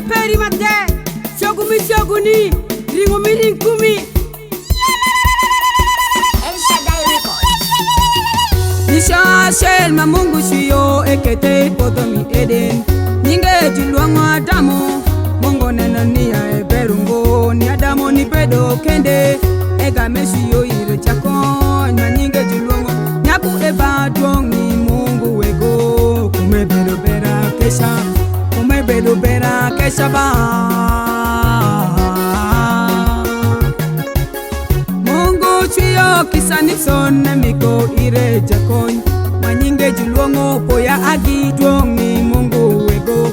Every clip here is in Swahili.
peri mate shogumi shoguni ringumi ringkumi Nisha shel mamungu shiyo ekete podomi eden Ninge jilwango Adamu Mungu nena niya eberungo Ni Adamu ni pedo kende Ega meshiyo ire chako Na ninge jilwango Nyaku eba duong ni Mungu wego Kumebedo bera kesha Kumebedo bera kesha ba Mungu chiyo kisani son miko ire jakony Manyinge jilwango poya agi duong ni Mungu wego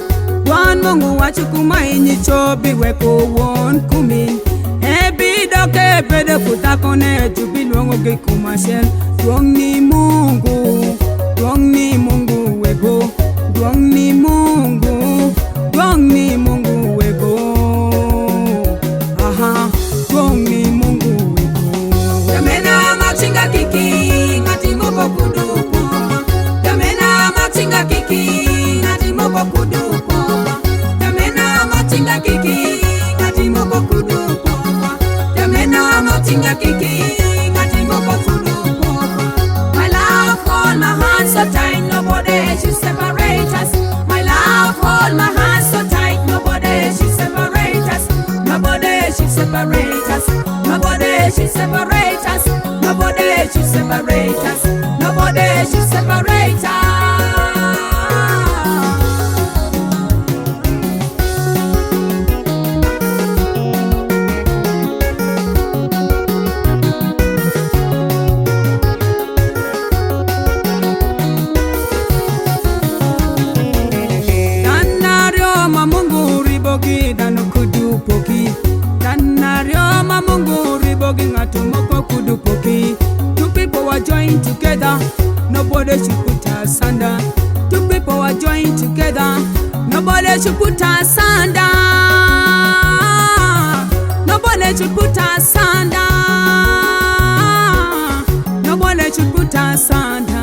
Wan Mungu wachukuma inyi chobi weko won kumin Ebi doke pede kutakone chupi luongo gikumashel Duong ni Mungu wego Duong ni Mungu wego Aha, duong ni Mungu wego Jamena machinga kiki, ngati moko kudupo Jamena machinga kiki, ngati moko kudupo Jamena machinga kiki, ngati moko kudupo Jamena machinga kiki, ngati moko kudupo My love, hold my hand so tight, nobody should separate us My love, hold my hand so tight, nobody should separate us Nobody should separate us Nobody should separate us Nobody should separate us Nobody should separate us Danario mamungu ribogi dano kudupoki Danario mamungu ribogi ngatumoko kudupoki Two people are joined together Nobody should put us under Two people are joined together Nobody should put us under Nobody should put us under Nobody should put us under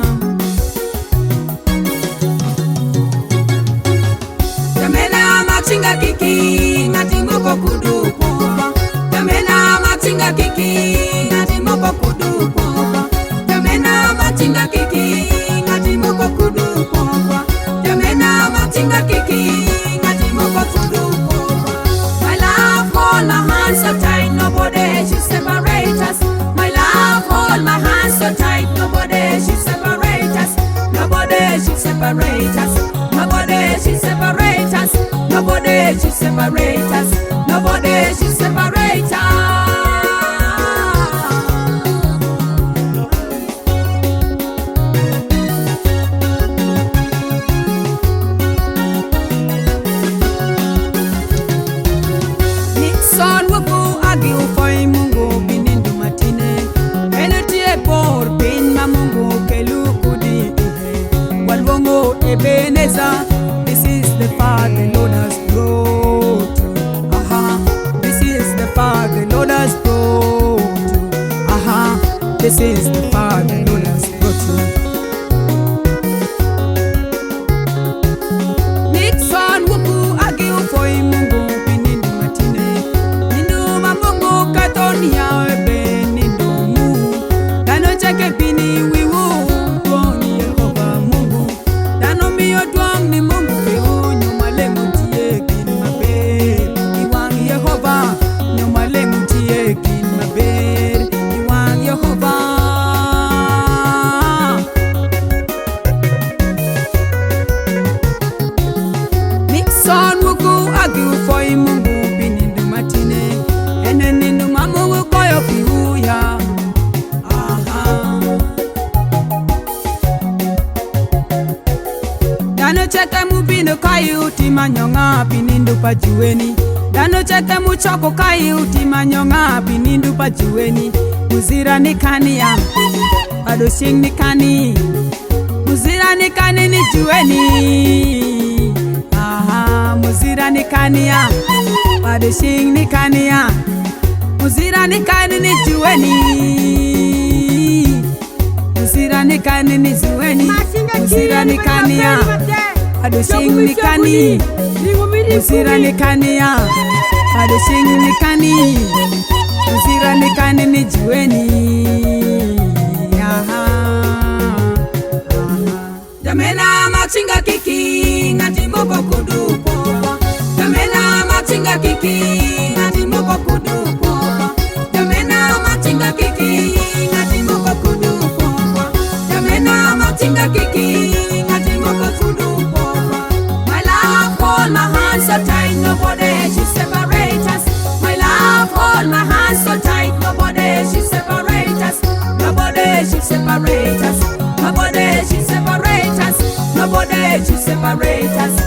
Jamena machinga kiki ngati moko kudupo Jamena machinga kiki ngati moko kudupo Jamena machinga kiki ngati moko kudupo Jamena machinga kiki ngati moko kudupo My love hold my hands so tight nobody should separate us My love hold my hands so tight nobody should separate us Nobody should separate us Nobody should separate us Nobody should separate us Nobody should separate us Nixon wuku agi ufoi Mungu binindu matine Enetie por bin ma Mungu kelu kudi ihe Walwongo Ebenezer This is the path the Lord has brought you. Aha, this is the path the Lord has brought you. Aha, this is the path the Lord has brought you. Nixon wuku agi ufoi Mungu binindu matine Nindu ma Mungu katonia ebe nindu mu Dano cheke bini wiwu Tuoni Yehova Mungu Dano miyo tuong ni Mungu Son wuku agi ufoi Mungu binindu matine Ene nindu mamungu koyo piuya Aha Dano cheke mubinu kai utima nyonga binindu pajueni Dano cheke muchoko kai utima nyonga binindu pajueni Muzira nikania Adoshing nikani Muzira nikani ni jueni Aha Muzira nikania Adoshing nikania Muzira nikani ni jueni Muzira nikani ni jueni Muzira nikania Adoshing nikani Usiranikania kadeshinikani, usiranikani nijueni. Jamena machinga kiki ngati moko kudupo, jamena machinga kiki ngati moko kudupo, jamena machinga kiki ngati moko kudupo, jamena machinga kiki ngati moko kudupo. My love, hold my hands so tight, nobody should separate us. My love, hold my hands so tight, nobody should separate us. Nobody should separate us. Nobody should separate us. Nobody should separate us.